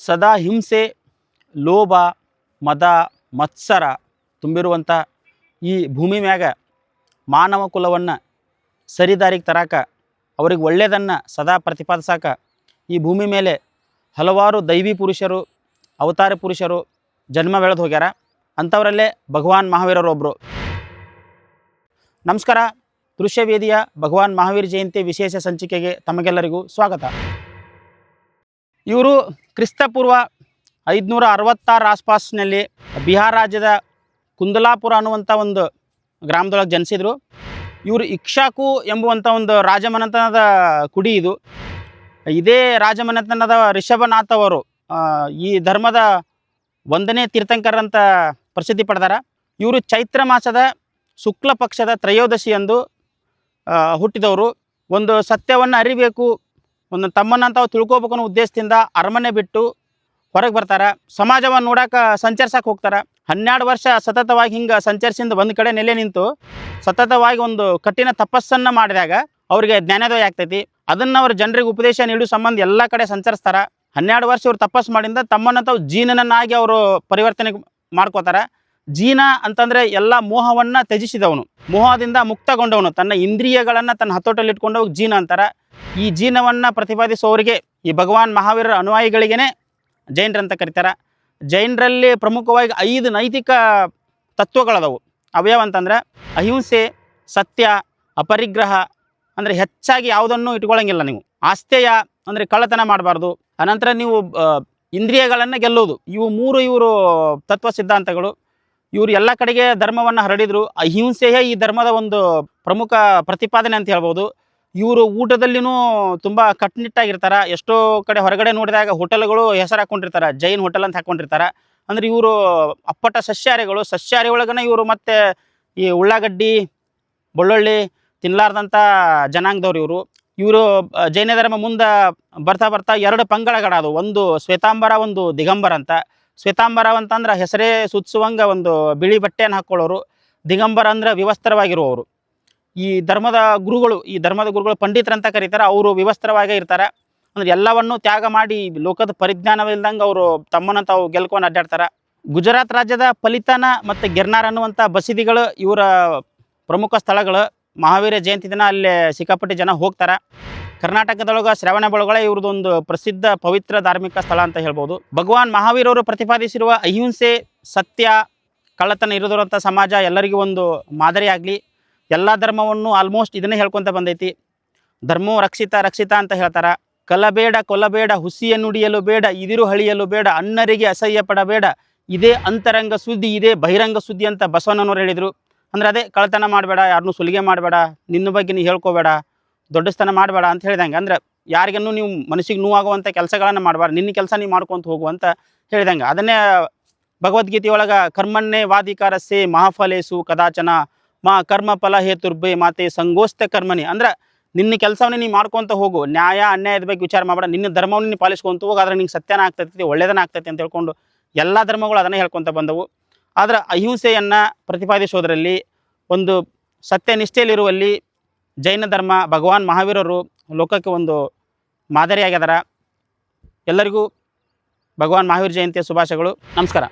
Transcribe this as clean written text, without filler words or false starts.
ಸದಾ ಹಿಂಸೆ, ಲೋಭ, ಮದ, ಮತ್ಸರ ತುಂಬಿರುವಂಥ ಈ ಭೂಮಿ ಮ್ಯಾಗ ಮಾನವ ಕುಲವನ್ನು ಸರಿದಾರಿಗೆ ತರಾಕ, ಅವ್ರಿಗೆ ಒಳ್ಳೆಯದನ್ನು ಸದಾ ಪ್ರತಿಪಾದಿಸಾಕ ಈ ಭೂಮಿ ಮೇಲೆ ಹಲವಾರು ದೈವಿ ಪುರುಷರು, ಅವತಾರ ಪುರುಷರು ಜನ್ಮ ಬೆಳೆದು ಹೋಗ್ಯಾರ. ಅಂಥವರಲ್ಲೇ ಭಗವಾನ್ ಮಹಾವೀರರೊಬ್ಬರು. ನಮಸ್ಕಾರ. ದೃಶ್ಯವೇದಿಯ ಭಗವಾನ್ ಮಹಾವೀರ ಜಯಂತಿ ವಿಶೇಷ ಸಂಚಿಕೆಗೆ ತಮಗೆಲ್ಲರಿಗೂ ಸ್ವಾಗತ. ಇವರು ಕ್ರಿಸ್ತಪೂರ್ವ 566 ಆಸ್ಪಾಸ್ನಲ್ಲಿ ಬಿಹಾರ ರಾಜ್ಯದ ಕುಂದಲಾಪುರ ಅನ್ನುವಂಥ ಒಂದು ಗ್ರಾಮದೊಳಗೆ ಜನಿಸಿದರು. ಇವರು ಇಕ್ಷಾಕು ಎಂಬುವಂಥ ಒಂದು ರಾಜಮನೆತನದ ಕುಡಿ ಇದು. ಇದೇ ರಾಜಮನೆತನದ ರಿಷಭನಾಥ್ ಅವರು ಈ ಧರ್ಮದ 1ನೇ ತೀರ್ಥಂಕರಂತ ಪ್ರಸಿದ್ಧಿ ಪಡೆದಾರ. ಇವರು ಚೈತ್ರ ಮಾಸದ ಶುಕ್ಲ ಪಕ್ಷದ ತ್ರಯೋದಶಿ ಎಂದು ಹುಟ್ಟಿದವರು. ಒಂದು ಸತ್ಯವನ್ನು ಅರಿಬೇಕು, ಒಂದು ತಮ್ಮನ್ನು ತಾವು ತಿಳ್ಕೊಬೇಕು ಅನ್ನೋ ಉದ್ದೇಶದಿಂದ ಅರಮನೆ ಬಿಟ್ಟು ಹೊರಗೆ ಬರ್ತಾರೆ. ಸಮಾಜವನ್ನು ನೋಡೋಕೆ ಸಂಚರಿಸಕ್ಕೆ ಹೋಗ್ತಾರೆ. 12 ವರ್ಷ ಸತತವಾಗಿ ಹಿಂಗೆ ಸಂಚರಿಸಿಂದ ಒಂದು ಕಡೆ ನೆಲೆ ನಿಂತು ಸತತವಾಗಿ ಒಂದು ಕಠಿಣ ತಪಸ್ಸನ್ನು ಮಾಡಿದಾಗ ಅವರಿಗೆ ಜ್ಞಾನೋದಯ ಆಗ್ತೈತಿ. ಅದನ್ನು ಅವ್ರ ಜನರಿಗೆ ಉಪದೇಶ ನೀಡೋ ಸಂಬಂಧ ಎಲ್ಲ ಕಡೆ ಸಂಚರಿಸ್ತಾರೆ. 12 ವರ್ಷ ಇವ್ರು ತಪಸ್ಸು ಮಾಡಿಂದ ತಮ್ಮನ್ನು ತಾವು ಜೀನನನ್ನಾಗಿ ಅವರು ಪರಿವರ್ತನೆ ಮಾಡ್ಕೋತಾರೆ. ಜೀನ ಅಂತಂದರೆ ಎಲ್ಲ ಮೋಹವನ್ನು ತ್ಯಜಿಸಿದವನು, ಮೋಹದಿಂದ ಮುಕ್ತಗೊಂಡವನು, ತನ್ನ ಇಂದ್ರಿಯಗಳನ್ನು ತನ್ನ ಹತೋಟಲ್ಲಿ ಇಟ್ಕೊಂಡವಾಗ ಜೀನ ಅಂತಾರೆ. ಈ ಜೀನವನ್ನು ಪ್ರತಿಪಾದಿಸುವವರಿಗೆ, ಈ ಭಗವಾನ್ ಮಹಾವೀರರ ಅನುಯಾಯಿಗಳಿಗೇ ಜೈನರಂತ ಕರೀತಾರೆ. ಜೈನರಲ್ಲಿ ಪ್ರಮುಖವಾಗಿ 5 ನೈತಿಕ ತತ್ವಗಳದವು. ಅವ್ಯಾವಂತಂದ್ರೆ ಅಹಿಂಸೆ, ಸತ್ಯ, ಅಪರಿಗ್ರಹ ಅಂದರೆ ಹೆಚ್ಚಾಗಿ ಯಾವುದನ್ನು ಇಟ್ಕೊಳ್ಳೋಂಗಿಲ್ಲ ನೀವು, ಆಸ್ಥೇಯ ಅಂದರೆ ಕಳ್ಳತನ ಮಾಡಬಾರ್ದು, ಅನಂತರ ನೀವು ಇಂದ್ರಿಯಗಳನ್ನು ಗೆಲ್ಲುವುದು. ಇವರು ತತ್ವ ಸಿದ್ಧಾಂತಗಳು. ಇವರು ಎಲ್ಲ ಕಡೆಗೆ ಧರ್ಮವನ್ನು ಹರಡಿದರು. ಅಹಿಂಸೆಯೇ ಈ ಧರ್ಮದ ಒಂದು ಪ್ರಮುಖ ಪ್ರತಿಪಾದನೆ ಅಂತ ಹೇಳ್ಬೋದು. ಇವರು ಊಟದಲ್ಲಿನೂ ತುಂಬ ಕಟ್ಟುನಿಟ್ಟಾಗಿರ್ತಾರೆ. ಎಷ್ಟೋ ಕಡೆ ಹೊರಗಡೆ ನೋಡಿದಾಗ ಹೋಟೆಲ್ಗಳು ಹೆಸರು ಹಾಕ್ಕೊಂಡಿರ್ತಾರೆ, ಜೈನ್ ಹೋಟೆಲ್ ಅಂತ ಹಾಕ್ಕೊಂಡಿರ್ತಾರೆ. ಅಂದರೆ ಇವರು ಅಪ್ಪಟ ಸಸ್ಯಾಹಾರಿಗಳು. ಸಸ್ಯಾಹಾರಿ ಒಳಗನೆ ಇವರು ಮತ್ತು ಈ ಉಳ್ಳಾಗಡ್ಡಿ, ಬೆಳ್ಳುಳ್ಳಿ ತಿನ್ನಲಾರ್ದಂಥ ಜನಾಂಗದವ್ರು ಇವರು. ಜೈನ ಧರ್ಮ ಮುಂದೆ ಬರ್ತಾ 2 ಪಂಗಡಗಳದು. ಒಂದು ಶ್ವೇತಾಂಬರ, ಒಂದು ದಿಗಂಬರ ಅಂತ. ಶ್ವೇತಾಂಬರ ಅಂತಂದ್ರೆ ಹೆಸರೇ ಸೂಚಿಸುವಂಗೆ ಒಂದು ಬಿಳಿ ಬಟ್ಟೆಯನ್ನು ಹಾಕ್ಕೊಳ್ಳೋರು. ದಿಗಂಬರ ಅಂದ್ರೆ ವಿವಸ್ತ್ರವಾಗಿರುವವರು. ಈ ಧರ್ಮದ ಗುರುಗಳು ಪಂಡಿತರಂತ ಕರೀತಾರೆ. ಅವರು ವಿವಸ್ತ್ರವಾಗೇ ಇರ್ತಾರೆ. ಅಂದ್ರೆ ಎಲ್ಲವನ್ನೂ ತ್ಯಾಗ ಮಾಡಿ ಲೋಕದ ಪರಿಜ್ಞಾನವಿಲ್ದಂಗೆ ಅವರು ತಮ್ಮನ್ನು ತಾವು ಗೆಲ್ಕೊಂಡು ಅಡ್ಡಾಡ್ತಾರೆ. ಗುಜರಾತ್ ರಾಜ್ಯದ ಪಲಿತಾನ ಮತ್ತು ಗಿರ್ನಾರ್ ಅನ್ನುವಂಥ ಬಸದಿಗಳು ಇವರ ಪ್ರಮುಖ ಸ್ಥಳಗಳು. ಮಹಾವೀರ ಜಯಂತಿ ದಿನ ಅಲ್ಲೇ ಸಿಕ್ಕಾಪಟ್ಟಿ ಜನ ಹೋಗ್ತಾರೆ. ಕರ್ನಾಟಕದೊಳಗೆ ಶ್ರವಣಬೆಳಗೊಳ ಇವ್ರದ್ದೊಂದು ಪ್ರಸಿದ್ಧ ಪವಿತ್ರ ಧಾರ್ಮಿಕ ಸ್ಥಳ ಅಂತ ಹೇಳ್ಬೋದು. ಭಗವಾನ್ ಮಹಾವೀರವರು ಪ್ರತಿಪಾದಿಸಿರುವ ಅಹಿಂಸೆ, ಸತ್ಯ, ಕಳ್ಳತನ ಇರೋದಂಥ ಸಮಾಜ ಎಲ್ಲರಿಗೂ ಒಂದು ಮಾದರಿಯಾಗಲಿ. ಎಲ್ಲ ಧರ್ಮವನ್ನು ಆಲ್ಮೋಸ್ಟ್ ಇದನ್ನೇ ಹೇಳ್ಕೊತ ಬಂದೈತಿ. ಧರ್ಮೋ ರಕ್ಷಿತ ರಕ್ಷಿತ ಅಂತ ಹೇಳ್ತಾರೆ. ಕಲಬೇಡ, ಕೊಲ್ಲಬೇಡ, ಹುಸಿಯ ನುಡಿಯಲು ಬೇಡ, ಇದಿರು ಹಳಿಯಲು ಬೇಡ, ಅಣ್ಣರಿಗೆ ಅಸಹ್ಯ ಪಡಬೇಡ, ಇದೇ ಅಂತರಂಗ ಸುದ್ದಿ, ಇದೇ ಬಹಿರಂಗ ಸುದ್ದಿ ಅಂತ ಬಸವಣ್ಣನವರು ಹೇಳಿದರು. ಅಂದರೆ ಅದೇ, ಕಳ್ಳತನ ಮಾಡಬೇಡ, ಯಾರನ್ನೂ ಸುಲಿಗೆ ಮಾಡಬೇಡ, ನಿನ್ನ ಬಗ್ಗೆ ನೀ ಹೇಳ್ಕೋಬೇಡ, ದೊಡ್ಡಸ್ತನ ಮಾಡಬೇಡ ಅಂತ ಹೇಳಿದಂಗೆ. ಅಂದರೆ ಯಾರಿಗನ್ನೂ ನೀವು ಮನಸ್ಸಿಗೆ ನೋವಾಗುವಂಥ ಕೆಲಸಗಳನ್ನು ಮಾಡಬಾರ್ದು, ನಿನ್ನ ಕೆಲಸ ನೀವು ಮಾಡ್ಕೊತ ಹೋಗುವಂತ ಹೇಳಿದಂಗೆ. ಅದನ್ನೇ ಭಗವದ್ಗೀತೆಯೊಳಗೆ ಕರ್ಮನ್ನೇ ವಾಧಿಕಾರಸ್ಸೆ ಮಹಾಫಲೇಸು ಕದಾಚನ ಮಾ ಕರ್ಮ ಫಲ ಹೇತುರ್ಭೆ ಮಾತೆ ಸಂಗೋಸ್ತ ಕರ್ಮನಿ. ಅಂದ್ರೆ ನಿನ್ನ ಕೆಲಸವನ್ನೇ ನೀವು ಮಾಡ್ಕೊತ ಹೋಗು, ನ್ಯಾಯ ಅನ್ಯಾಯದ ಬಗ್ಗೆ ವಿಚಾರ ಮಾಡಬೇಡ, ನಿನ್ನ ಧರ್ಮವನ್ನು ನೀನು ಪಾಲಿಸ್ಕೊತ ಹೋಗಿ, ಆದರೆ ನಿಂಗೆ ಸತ್ಯನ ಆಗ್ತೈತಿ, ಒಳ್ಳೆಯದನ್ನ ಆಗ್ತೈತಿ ಅಂತ ಹೇಳ್ಕೊಂಡು ಎಲ್ಲ ಧರ್ಮಗಳು ಅದನ್ನೇ ಹೇಳ್ಕೊತ ಬಂದವು. ಆದರೆ ಅಹಿಂಸೆಯನ್ನು ಪ್ರತಿಪಾದಿಸೋದರಲ್ಲಿ, ಒಂದು ಸತ್ಯನಿಷ್ಠೆಯಲ್ಲಿರುವಲ್ಲಿ ಜೈನ ಧರ್ಮ, ಭಗವಾನ್ ಮಹಾವೀರರು ಲೋಕಕ್ಕೆ ಒಂದು ಮಾದರಿಯಾಗಿದ್ದಾರೆ. ಎಲ್ಲರಿಗೂ ಭಗವಾನ್ ಮಹಾವೀರ ಜಯಂತಿಯ ಶುಭಾಶಯಗಳು. ನಮಸ್ಕಾರ.